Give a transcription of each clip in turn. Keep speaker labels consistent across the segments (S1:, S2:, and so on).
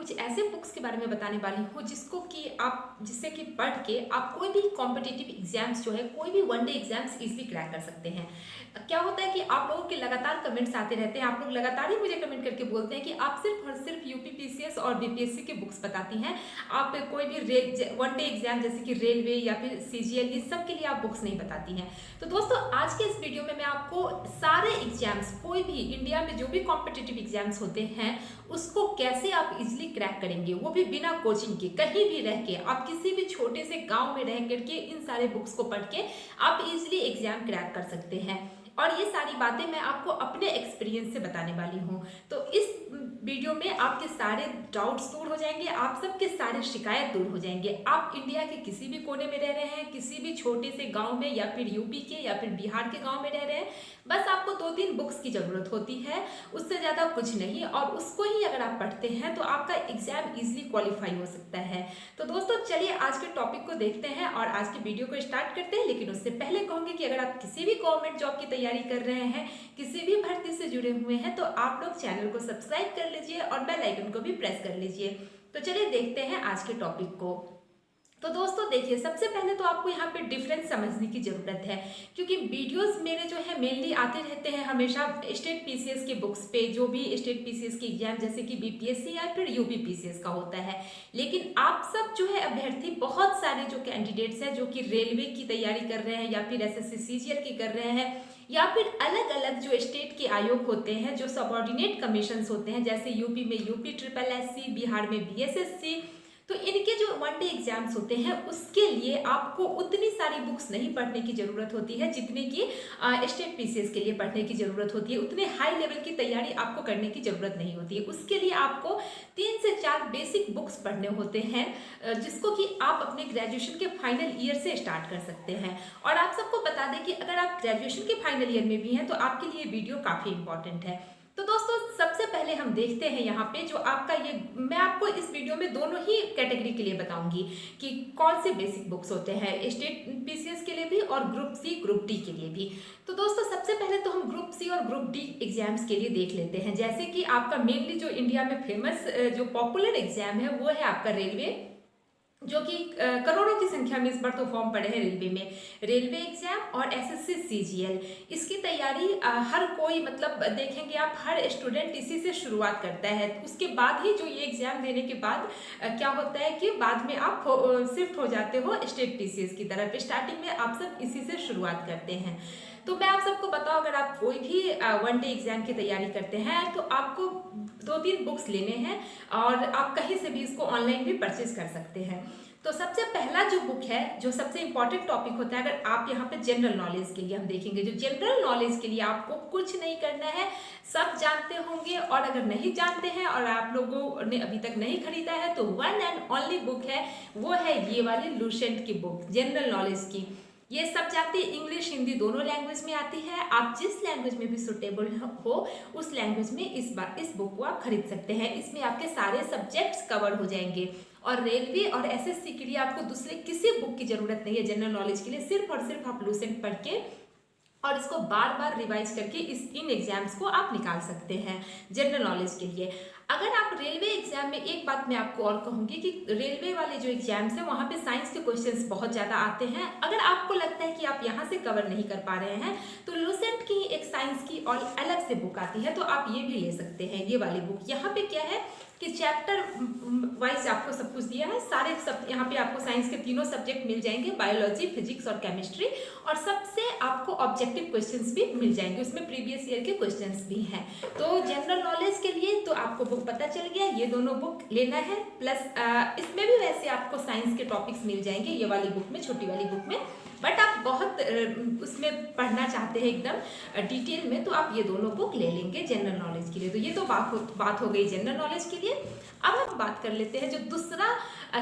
S1: कुछ ऐसे बुक्स के बारे में बताने वाली हूँ जिससे कि पढ़ के आप कोई भी कॉम्पिटिटिव एग्जाम्स जो है, कोई भी one day exams easily crack कर सकते हैं। क्या होता है कि आप लोगों के लगातार कमेंट्स आते रहते हैं, आप लोग लगातार ही मुझे कमेंट करके बोलते हैं कि आप सिर्फ और सिर्फ यूपीपीसीएस और बीपीएससी के बुक्स बताती हैं, आप कोई भी वन डे एग्जाम जैसे कि रेलवे या फिर सीजीएल, ये सब के लिए आप बुक्स नहीं बताती हैं। तो दोस्तों, आज के इस वीडियो में मैं आपको सारे एग्जाम्स, कोई भी इंडिया में जो भी कॉम्पिटिटिव एग्जाम्स होते हैं उसको कैसे आप इजीली क्रैक करेंगे, वो भी बिना कोचिंग के, कहीं भी रह के, आप किसी भी छोटे से गांव में रह करके इन सारे बुक्स को पढ़ के आप इजीली एग्जाम क्रैक कर सकते हैं। और ये सारी बातें मैं आपको अपने एक्सपीरियंस से बताने वाली हूँ। तो इस वीडियो में आपके सारे डाउट्स दूर हो जाएंगे, आप सबके सारे शिकायत दूर हो जाएंगे। आप इंडिया के किसी भी कोने में रह रहे हैं, किसी भी छोटे से गांव में, या फिर यूपी के या फिर बिहार के गांव में रह रहे हैं, बस आपको 2-3 बुक्स की जरूरत होती है, उससे ज़्यादा कुछ नहीं। और उसको ही अगर आप पढ़ते हैं तो आपका एग्जाम इजीली क्वालिफाई हो सकता है। तो दोस्तों, चलिए आज के टॉपिक को देखते हैं और आज की वीडियो को स्टार्ट करते हैं। लेकिन उससे पहले कहूँगी कि अगर आप किसी भी गवर्नमेंट जॉब की तैयारी कर रहे हैं, किसी भी भर्ती से जुड़े हुए हैं, तो आप लोग चैनल को सब्सक्राइब कर लीजिए और बेल आइकन को भी प्रेस कर लीजिए। तो चलिए देखते हैं आज के टॉपिक को। तो दोस्तों देखिए, सबसे पहले तो आपको यहाँ पे डिफरेंस समझने की ज़रूरत है, क्योंकि वीडियोस मेरे जो है मेनली आते रहते हैं हमेशा स्टेट पीसीएस के बुक्स पे, जो भी स्टेट पीसीएस की एग्जाम जैसे कि बीपीएससी या फिर यूपी पीसीएस का होता है। लेकिन आप सब जो है अभ्यर्थी, बहुत सारे जो कैंडिडेट्स हैं जो कि रेलवे की तैयारी कर रहे हैं या फिर एसएससी सीजीएल की कर रहे हैं, या फिर अलग अलग जो स्टेट के आयोग होते हैं, जो सबऑर्डिनेट कमीशंस होते हैं, जैसे यूपी में यूपी ट्रिपल एससी, बिहार में बीएसएससी, तो इनके जो वन डे एग्जाम्स होते हैं उसके लिए आपको उतनी सारी बुक्स नहीं पढ़ने की ज़रूरत होती है जितने की स्टेट पीसीएस के लिए पढ़ने की ज़रूरत होती है। उतने हाई लेवल की तैयारी आपको करने की ज़रूरत नहीं होती है। उसके लिए आपको 3 से 4 बेसिक बुक्स पढ़ने होते हैं, जिसको कि आप अपने ग्रेजुएशन के फाइनल ईयर से स्टार्ट कर सकते हैं। और आप सबको बता दें कि अगर आप ग्रेजुएशन के फाइनल ईयर में भी हैं तो आपके लिए वीडियो काफ़ी इंपॉर्टेंट है। तो दोस्तों, सबसे पहले हम देखते हैं यहाँ पे जो आपका ये, मैं आपको इस वीडियो में दोनों ही कैटेगरी के लिए बताऊंगी कि कौन से बेसिक बुक्स होते हैं, स्टेट पीसीएस के लिए भी और ग्रुप सी ग्रुप डी के लिए भी। तो दोस्तों, सबसे पहले तो हम ग्रुप सी और ग्रुप डी एग्जाम्स के लिए देख लेते हैं। जैसे कि आपका मेनली जो इंडिया में फेमस जो पॉपुलर एग्जाम है वो है आपका रेलवे, जो कि करोड़ों की संख्या में इस बार तो फॉर्म पड़े हैं रेलवे में। रेलवे एग्जाम और एसएससी सीजीएल, इसकी तैयारी हर कोई, मतलब देखेंगे आप, हर स्टूडेंट इसी से शुरुआत करता है। उसके बाद ही जो ये एग्जाम देने के बाद क्या होता है कि बाद में आप शिफ्ट हो जाते हो स्टेट पीसीएस की तरफ। स्टार्टिंग में आप सब इसी से शुरुआत करते हैं। तो मैं आप सबको बताऊं, अगर आप कोई भी वन डे एग्जाम की तैयारी करते हैं तो आपको 2-3 बुक्स लेने हैं और आप कहीं से भी इसको ऑनलाइन भी परचेज कर सकते हैं। तो सबसे पहला जो बुक है, जो सबसे इंपॉर्टेंट टॉपिक होता है, अगर आप यहाँ पे जनरल नॉलेज के लिए हम देखेंगे, जो जनरल नॉलेज के लिए आपको कुछ नहीं करना है, सब जानते होंगे। और अगर नहीं जानते हैं और आप लोगों ने अभी तक नहीं खरीदा है तो वन एंड ओनली बुक है, वो है ये वाली लुसेंट की बुक, जनरल नॉलेज की। ये सब जानते हैं, इंग्लिश हिंदी दोनों लैंग्वेज में आती है। आप जिस लैंग्वेज में भी सुटेबल हो उस लैंग्वेज में इस बुक को आप खरीद सकते हैं। इसमें आपके सारे सब्जेक्ट्स कवर हो जाएंगे। और रेलवे और एसएससी के लिए आपको दूसरे किसी बुक की जरूरत नहीं है। जनरल नॉलेज के लिए सिर्फ और सिर्फ आप लुसेंट पढ़ के और इसको बार बार रिवाइज करके इन एग्जाम्स को आप निकाल सकते हैं जनरल नॉलेज के लिए। अगर आप रेलवे एग्जाम में, एक बात मैं आपको और कहूँगी कि रेलवे वाले जो एग्जाम्स हैं वहाँ पे साइंस के क्वेश्चंस बहुत ज़्यादा आते हैं। अगर आपको लगता है कि आप यहाँ से कवर नहीं कर पा रहे हैं तो लुसेंट की एक साइंस की और अलग से बुक आती है, तो आप ये भी ले सकते हैं, ये वाली बुक। यहाँ पे क्या है कि चैप्टर वाइज आपको सब कुछ दिया है, सारे सब यहाँ पे आपको साइंस के तीनों सब्जेक्ट मिल जाएंगे, बायोलॉजी, फिजिक्स और केमिस्ट्री। और सबसे आपको ऑब्जेक्टिव क्वेश्चंस भी मिल जाएंगे, उसमें प्रीवियस ईयर के क्वेश्चंस भी हैं। तो जनरल नॉलेज के लिए तो आपको बुक पता चल गया, ये दोनों बुक लेना है। प्लस इसमें भी वैसे आपको साइंस के टॉपिक्स मिल जाएंगे ये वाली बुक में, छोटी वाली बुक में। बट आप बहुत उसमें पढ़ना चाहते हैं एकदम डिटेल में, तो आप ये दोनों बुक ले लेंगे जनरल नॉलेज के लिए। तो ये तो बात हो गई जनरल नॉलेज के लिए। अब हम बात कर लेते हैं जो दूसरा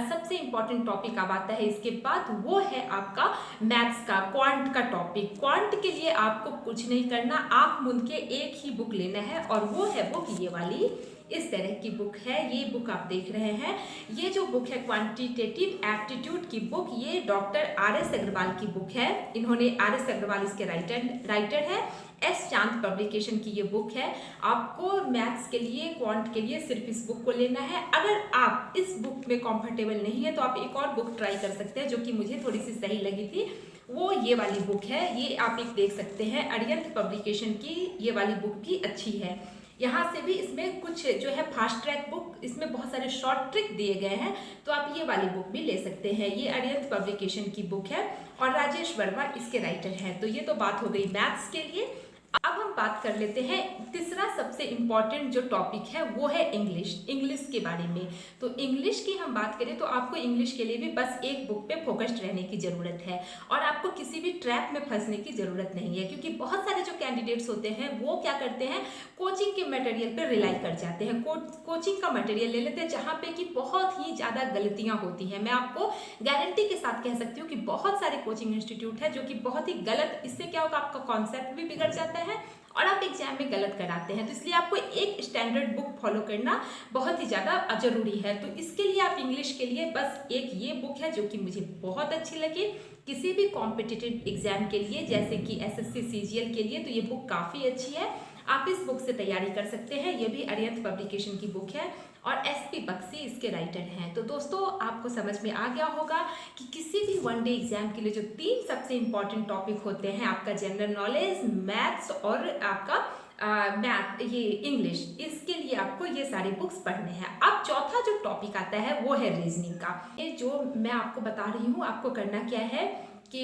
S1: सबसे इंपॉर्टेंट टॉपिक अब आता है इसके बाद, वो है आपका मैथ्स का, क्वांट का टॉपिक। क्वांट के लिए आपको कुछ नहीं करना, आंख मूंद के एक ही बुक लेना है और वो है बुक ये वाली, इस तरह की बुक है। ये बुक आप देख रहे हैं, ये जो बुक है क्वांटिटेटिव एप्टीट्यूड की बुक, ये डॉक्टर आर एस अग्रवाल की बुक है। इन्होंने, आर एस अग्रवाल इसके राइटर है। एस चांद पब्लिकेशन की ये बुक है। आपको मैथ्स के लिए, क्वांट के लिए सिर्फ इस बुक को लेना है। अगर आप इस बुक में कंफर्टेबल नहीं है तो आप एक और बुक ट्राई कर सकते हैं जो कि मुझे थोड़ी सी सही लगी थी, वो ये वाली बुक है। ये आप एक देख सकते हैं, अरिहंत पब्लिकेशन की ये वाली बुक भी अच्छी है। यहाँ से भी इसमें कुछ जो है फास्ट ट्रैक बुक, इसमें बहुत सारे शॉर्ट ट्रिक दिए गए हैं, तो आप ये वाली बुक भी ले सकते हैं। ये अरिहंत पब्लिकेशन की बुक है और राजेश वर्मा इसके राइटर हैं। तो ये तो बात हो गई मैथ्स के लिए। अब हम बात कर लेते हैं तीसरा सबसे इम्पॉर्टेंट जो टॉपिक है वो है इंग्लिश के बारे में। तो इंग्लिश की हम बात करें तो आपको इंग्लिश के लिए भी बस एक बुक पे फोकस्ड रहने की ज़रूरत है और आपको किसी भी ट्रैप में फंसने की ज़रूरत नहीं है, क्योंकि बहुत सारे जो कैंडिडेट्स होते हैं वो क्या करते हैं, कोचिंग के मटेरियल पे रिलाई कर जाते हैं। कोचिंग का मटेरियल ले लेते हैं जहाँ पे कि बहुत ही ज़्यादा गलतियाँ होती हैं। मैं आपको गारंटी के साथ कह सकती हूँ कि बहुत सारे कोचिंग इंस्टीट्यूट है जो कि बहुत ही गलत, इससे क्या होगा, आपका कॉन्सेप्ट भी बिगड़ जाता है और आप एग्जाम में गलत कराते हैं। तो इसलिए आपको एक स्टैंडर्ड बुक फॉलो करना बहुत ही ज़्यादा जरूरी है। तो इसके लिए आप इंग्लिश के लिए बस एक ये बुक है जो कि मुझे बहुत अच्छी लगी। किसी भी कॉम्पिटिटिव एग्जाम के लिए जैसे कि एसएससी सीजीएल के लिए तो ये बुक काफ़ी अच्छी है, आप इस बुक से तैयारी कर सकते हैं। ये भी अरिहंत पब्लिकेशन की बुक है और एसपी बख्शी इसके राइटर हैं। तो दोस्तों आपको समझ में आ गया होगा कि किसी भी वनडे एग्जाम के लिए जो 3 सबसे इंपॉर्टेंट टॉपिक होते हैं, आपका जनरल नॉलेज, मैथ्स और आपका ये इंग्लिश, इसके लिए आपको ये सारी बुक्स पढ़ने हैं। अब चौथा जो टॉपिक आता है वो है रीजनिंग का। ये जो मैं आपको बता रही हूँ, आपको करना क्या है कि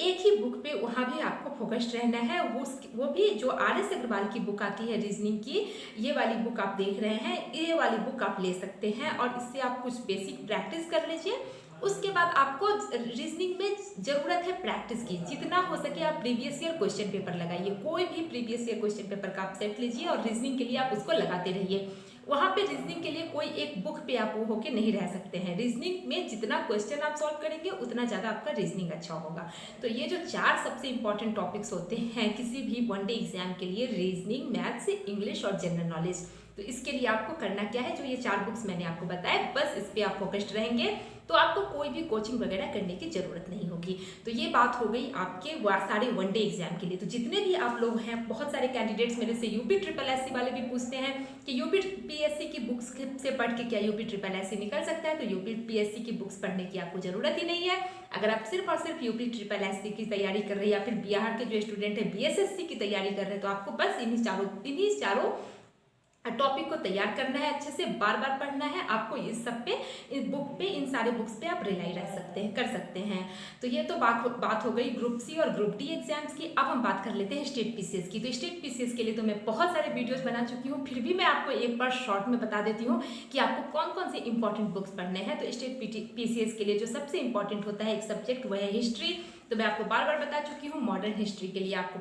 S1: एक ही बुक पे वहाँ भी आपको फोकस्ड रहना है। वो भी जो RS अग्रवाल की बुक आती है रीजनिंग की, ये वाली बुक आप देख रहे हैं, ये वाली बुक आप ले सकते हैं और इससे आप कुछ बेसिक प्रैक्टिस कर लीजिए। उसके बाद आपको रीजनिंग में ज़रूरत है प्रैक्टिस की, जितना हो सके आप प्रीवियस ईयर क्वेश्चन पेपर लगाइए। कोई भी प्रीवियस ईयर क्वेश्चन पेपर का आप सेट लीजिए और रीजनिंग के लिए आप उसको लगाते रहिए। वहाँ पे रीजनिंग के लिए कोई एक बुक पे आप वो होके नहीं रह सकते हैं। रीजनिंग में जितना क्वेश्चन आप सॉल्व करेंगे उतना ज़्यादा आपका रीजनिंग अच्छा होगा। तो ये जो 4 सबसे इंपॉर्टेंट टॉपिक्स होते हैं किसी भी वनडे एग्जाम के लिए, रीजनिंग, मैथ्स, इंग्लिश और जनरल नॉलेज, तो इसके लिए आपको करना क्या है, जो ये 4 बुक्स मैंने आपको बताया, बस इस पे आप फोकस्ड रहेंगे तो आपको कोई भी कोचिंग वगैरह करने की ज़रूरत नहीं होगी। तो ये बात हो गई आपके सारे वनडे एग्जाम के लिए। तो जितने भी आप लोग हैं, बहुत सारे कैंडिडेट्स मेरे से यूपी SSS वाले भी पूछते हैं कि यूपी PSC की बुक्स से पढ़ के क्या यूपी SSS निकल सकता है। तो यूपी PSC की बुक्स पढ़ने की आपको ज़रूरत ही नहीं है। अगर आप सिर्फ और सिर्फ यूपी SSS की तैयारी कर रहे हैं या फिर बिहार के जो स्टूडेंट है BSSC की तैयारी कर रहे हैं, तो आपको बस इन्हीं चारों टॉपिक को तैयार करना है, अच्छे से बार बार पढ़ना है। आपको इस सब पे, इस बुक पे, इन सारे बुक्स पे आप रिलाई रह सकते हैं, कर सकते हैं। तो ये तो बात हो गई ग्रुप सी और ग्रुप डी एग्जाम्स की। अब हम बात कर लेते हैं स्टेट PCS की। तो स्टेट PCS के लिए तो मैं बहुत सारे वीडियोस बना चुकी हूँ, फिर भी मैं आपको एक बार शॉर्ट में बता देती हूँ कि आपको कौन कौन से इंपॉर्टेंट बुक्स पढ़ने हैं। तो स्टेट PCS के लिए जो सबसे इंपॉर्टेंट होता है एक सब्जेक्ट, वह है हिस्ट्री। तो मैं आपको बार बार बता चुकी हूँ, मॉडर्न हिस्ट्री के लिए आपको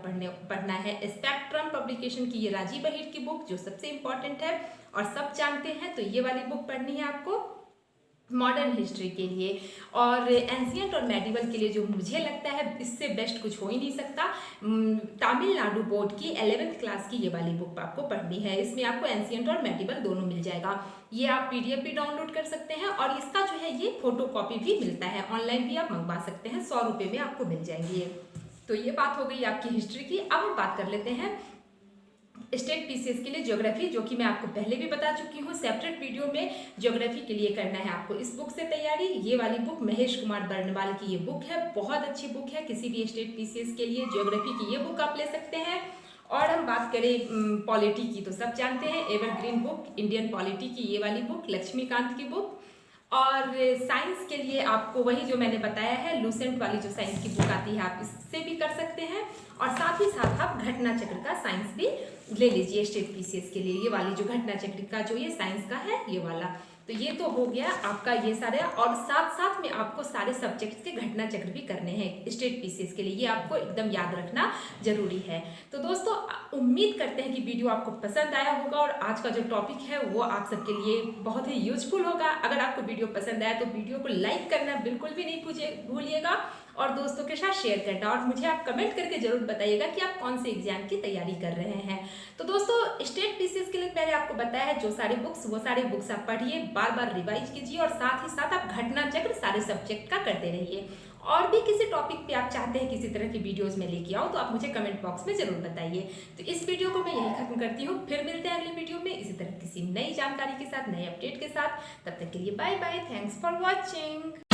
S1: पढ़ना है स्पेक्ट्रम पब्लिकेशन की ये राजीव बहिर की बुक, जो सबसे इंपॉर्टेंट है और सब जानते हैं। तो ये वाली बुक पढ़नी है आपको मॉडर्न हिस्ट्री के लिए। और एंशिएंट और मेडिवल के लिए जो मुझे लगता है इससे बेस्ट कुछ हो ही नहीं सकता, तमिलनाडु बोर्ड की 11th क्लास की ये वाली बुक आपको पढ़नी है। इसमें आपको एंशिएंट और मेडिवल दोनों मिल जाएगा। ये आप PDF भी डाउनलोड कर सकते हैं और इसका जो है ये फोटो कॉपी भी मिलता है, ऑनलाइन भी आप मंगवा सकते हैं, 100 रुपये में आपको मिल जाएंगी। तो ये बात हो गई आपकी हिस्ट्री की। अब हम बात कर लेते हैं स्टेट PCS के लिए ज्योग्राफी, जो कि मैं आपको पहले भी बता चुकी हूँ सेपरेट वीडियो में। ज्योग्राफी के लिए करना है आपको इस बुक से तैयारी। ये वाली बुक महेश कुमार बर्नवाल की ये बुक है, बहुत अच्छी बुक है। किसी भी स्टेट PCS के लिए ज्योग्राफी की ये बुक आप ले सकते हैं। और हम बात करें पॉलिटी की, तो सब जानते हैं एवरग्रीन बुक, इंडियन पॉलिटी की ये वाली बुक, लक्ष्मीकांत की बुक। और साइंस के लिए आपको वही जो मैंने बताया है, लूसेंट वाली जो साइंस की बुक आती है, आप इससे भी कर सकते हैं। और साथ ही साथ आप घटना चक्र का साइंस भी ले लीजिए स्टेट PCS के लिए। ये वाली जो घटना चक्र का जो ये साइंस का है, ये वाला। तो ये तो हो गया आपका ये सारे, और साथ साथ में आपको सारे सब्जेक्ट्स के घटना चक्र भी करने हैं स्टेट PCS के लिए। ये आपको एकदम याद रखना जरूरी है। तो दोस्तों उम्मीद करते हैं कि वीडियो आपको पसंद आया होगा और आज का जो टॉपिक है वो आप सबके लिए बहुत ही यूजफुल होगा। अगर आपको वीडियो पसंद आया तो वीडियो को लाइक करना बिल्कुल भी नहीं भूलिएगा और दोस्तों के साथ शेयर करना, और मुझे आप कमेंट करके जरूर बताइएगा कि आप कौन से एग्जाम की तैयारी कर रहे हैं। तो दोस्तों स्टेट PCS के लिए मैंने आपको बताया है जो सारी बुक्स, वो सारी बुक्स आप पढ़िए, बार बार रिवाइज कीजिए और साथ ही साथ आप घटना चक्र सारे सब्जेक्ट का करते रहिए। और भी किसी टॉपिक पे आप चाहते चाहते हैं कि इसी तरह की वीडियोस में लेके आओ, तो आप मुझे कमेंट बॉक्स में जरूर बताइए। तो इस वीडियो को मैं यही खत्म करती हूँ, फिर मिलते हैं अगले वीडियो में इसी तरह किसी नई जानकारी के साथ, नए अपडेट के साथ। तब तक के लिए bye bye, thanks for watching.